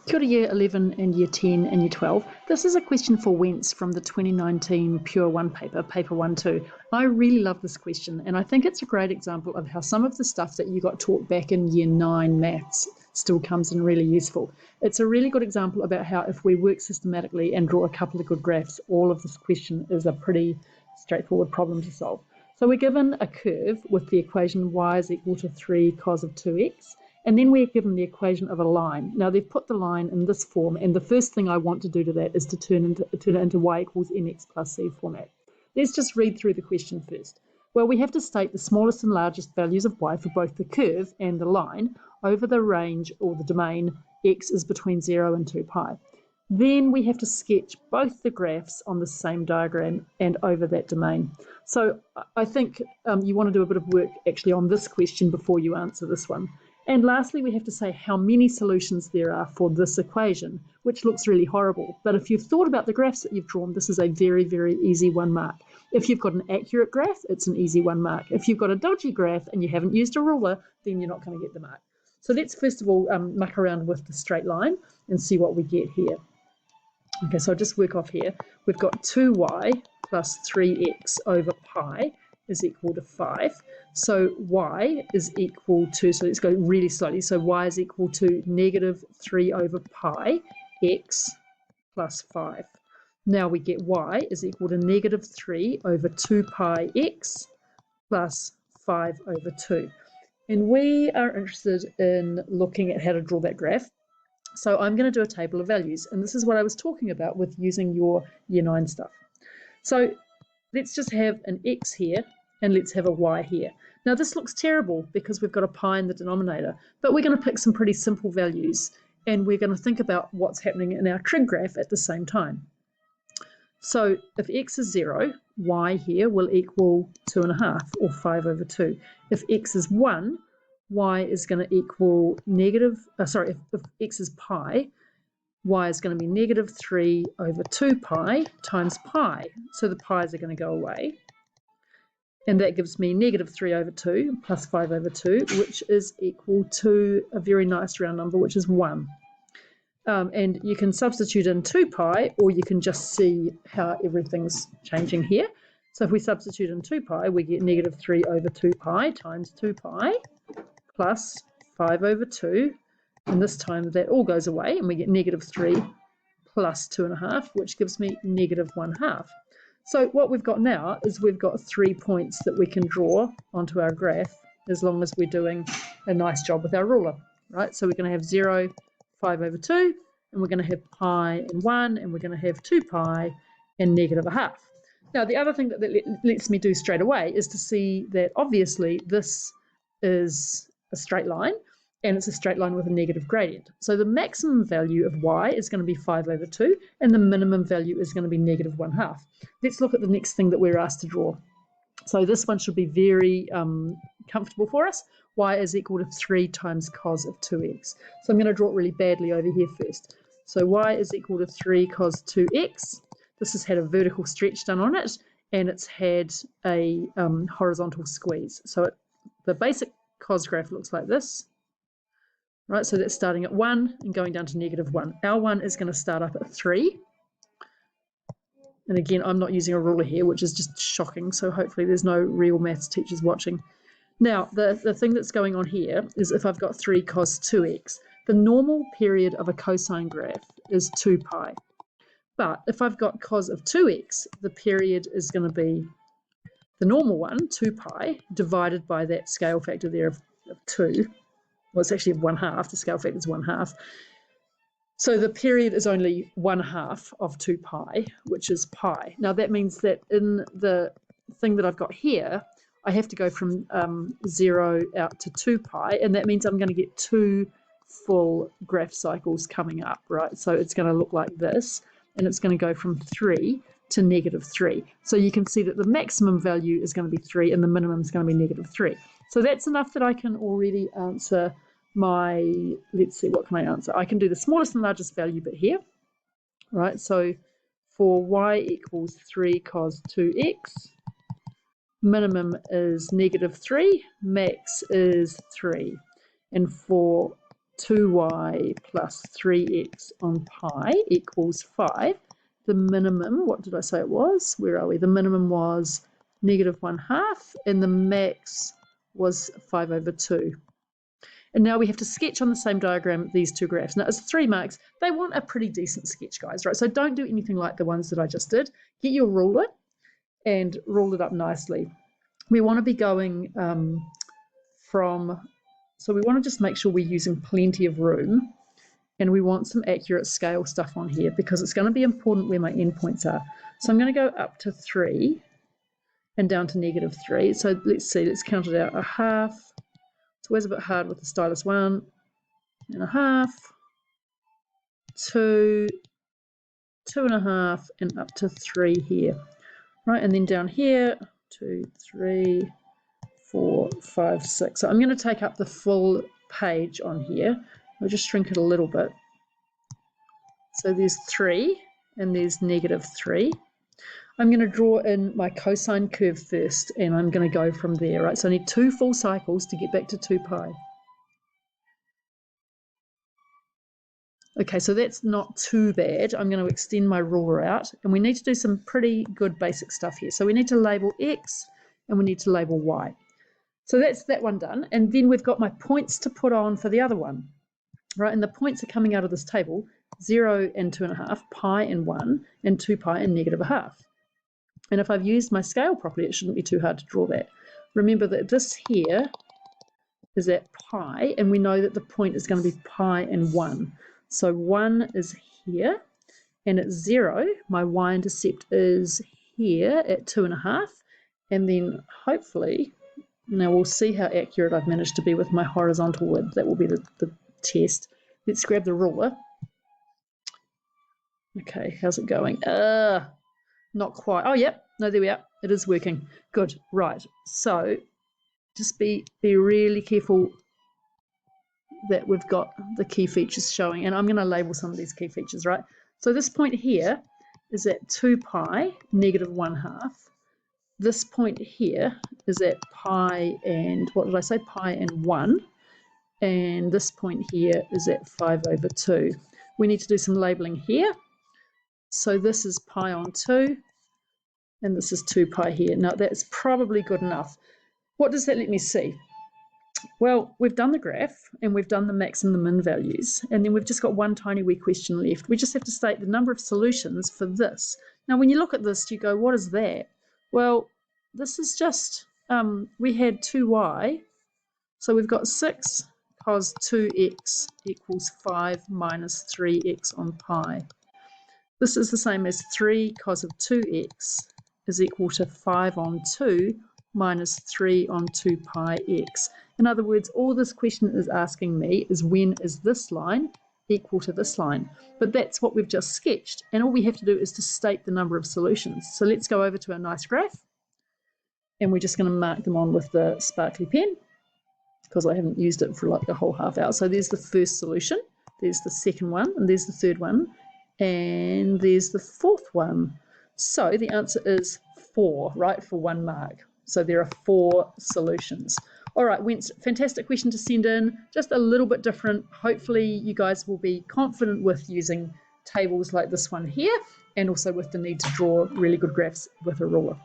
Kia ora Year 11 and Year 10 and Year 12. This is a question for Wence from the 2019 Pure 1 paper, paper 1-2. I really love this question, and I think it's a great example of how some of the stuff that you got taught back in Year 9 maths still comes in really useful. It's a really good example about how if we work systematically and draw a couple of good graphs, all of this question is a pretty straightforward problem to solve. So we're given a curve with the equation y is equal to 3 cos of 2x. And then we're given the equation of a line. Now they've put the line in this form, and the first thing I want to do to that is to turn it into y equals mx plus c format. Let's just read through the question first. Well, we have to state the smallest and largest values of y for both the curve and the line over the range or the domain x is between 0 and 2 pi. Then we have to sketch both the graphs on the same diagram and over that domain. So I think you want to do a bit of work actually on this question before you answer this one. And lastly, we have to say how many solutions there are for this equation, which looks really horrible. But if you've thought about the graphs that you've drawn, this is a very, very easy 1 mark. If you've got an accurate graph, it's an easy 1 mark. If you've got a dodgy graph and you haven't used a ruler, then you're not going to get the mark. So let's first of all muck around with the straight line and see what we get here. Okay, so I'll just work off here. We've got 2y plus 3x over pi is equal to 5. So y is equal to, so let's go really slowly. So y is equal to negative 3 over pi x plus 5. Now we get y is equal to negative 3 over 2 pi x plus 5 over 2. And we are interested in looking at how to draw that graph. So I'm going to do a table of values. And this is what I was talking about with using your Year 9 stuff. So let's just have an x here and let's have a y here. Now this looks terrible because we've got a pi in the denominator, but we're going to pick some pretty simple values and we're going to think about what's happening in our trig graph at the same time. So if x is 0, y here will equal 2.5 or 5 over 2. If x is 1, y is going to equal negative, if x is pi, y is going to be negative 3 over 2 pi times pi. So the pi's are going to go away. And that gives me negative 3 over 2 plus 5 over 2, which is equal to a very nice round number, which is 1. And you can substitute in 2 pi, or you can just see how everything's changing here. So if we substitute in 2 pi, we get negative 3 over 2 pi times 2 pi plus 5 over 2. And this time that all goes away, and we get negative 3 plus 2.5, which gives me negative 1/2. So what we've got now is we've got 3 points that we can draw onto our graph as long as we're doing a nice job with our ruler, right? So we're going to have 0, 5 over 2, and we're going to have pi and 1, and we're going to have 2 pi and negative 1/2. Now, the other thing that lets me do straight away is to see that obviously this is a straight line, and it's a straight line with a negative gradient. So the maximum value of y is going to be 5 over 2, and the minimum value is going to be negative 1/2. Let's look at the next thing that we're asked to draw. So this one should be very comfortable for us. Y is equal to 3 times cos of 2x. So I'm going to draw it really badly over here first. So y is equal to 3 cos 2x. This has had a vertical stretch done on it, and it's had a horizontal squeeze. So the basic cos graph looks like this. Right, so that's starting at 1 and going down to negative 1. Our 1 is going to start up at 3. And again, I'm not using a ruler here, which is just shocking. So hopefully there's no real maths teachers watching. Now, the thing that's going on here is if I've got 3 cos 2x, the normal period of a cosine graph is 2 pi. But if I've got cos of 2x, the period is going to be the normal one, 2 pi, divided by that scale factor there of 2. Well, it's actually 1/2. The scale factor is 1/2. So the period is only 1/2 of 2 pi, which is pi. Now that means that in the thing that I've got here, I have to go from 0 out to 2 pi, and that means I'm going to get 2 full graph cycles coming up, right? So it's going to look like this, and it's going to go from 3 to negative 3. So you can see that the maximum value is going to be 3, and the minimum is going to be negative 3. So that's enough that I can already answer my, let's see, what can I answer? I can do the smallest and largest value bit here, right? So for y equals 3 cos 2x, minimum is negative 3, max is 3. And for 2y plus 3x on pi equals 5. The minimum, what did I say it was? Where are we? The minimum was -1/2 and the max was 5/2. And now we have to sketch on the same diagram these two graphs. Now, it's 3 marks. They want a pretty decent sketch, guys, right? So don't do anything like the ones that I just did. Get your ruler and rule it up nicely. We want to be going so we want to just make sure we're using plenty of room, and we want some accurate scale stuff on here because it's going to be important where my endpoints are. So I'm going to go up to 3 and down to -3. So let's see, let's count it out. 1/2. It's always a bit hard with the stylus. 1.5, 2, 2.5, and up to 3 here. Right, and then down here, 2, 3, 4, 5, 6. So I'm going to take up the full page on here. I'll just shrink it a little bit. So there's 3 and there's -3. I'm going to draw in my cosine curve first, and I'm going to go from there, right? So I need 2 full cycles to get back to 2 pi. Okay, so that's not too bad. I'm going to extend my ruler out, and we need to do some pretty good basic stuff here. So we need to label x, and we need to label y. So that's that one done, and then we've got my points to put on for the other one, right? And the points are coming out of this table: 0 and 2.5, pi and 1, and 2 pi and -1/2. And if I've used my scale properly, it shouldn't be too hard to draw that. Remember that this here is at pi, and we know that the point is going to be pi and 1. So 1 is here, and at 0, my y-intercept is here at 2.5, and then hopefully, now we'll see how accurate I've managed to be with my horizontal width. That will be the test. Let's grab the ruler. Okay, how's it going? Not quite. Oh, yep. No, there we are. It is working. Good. Right. So just be really careful that we've got the key features showing. And I'm going to label some of these key features, right? So this point here is at 2 pi, -1/2. This point here is at pi and, what did I say? Pi and 1. And this point here is at 5/2. We need to do some labeling here. So this is pi on 2, and this is 2 pi here. Now that's probably good enough. What does that let me see? Well, we've done the graph, and we've done the max and the min values, and then we've just got one tiny wee question left. We just have to state the number of solutions for this. Now when you look at this, you go, what is that? Well, this is just, we had 2y, so we've got 6 cos 2x equals 5 minus 3x on pi. This is the same as 3 cos of 2x is equal to 5 on 2 minus 3 on 2 pi x. In other words, all this question is asking me is when is this line equal to this line? But that's what we've just sketched, and all we have to do is to state the number of solutions. So let's go over to our nice graph, and we're just going to mark them on with the sparkly pen because I haven't used it for like a whole half hour. So there's the first solution, there's the second one, and there's the third one, and there's the fourth one. So the answer is 4, right, for 1 mark. So there are 4 solutions. All right, Wence, fantastic question to send in, just a little bit different. Hopefully you guys will be confident with using tables like this one here, and also with the need to draw really good graphs with a ruler.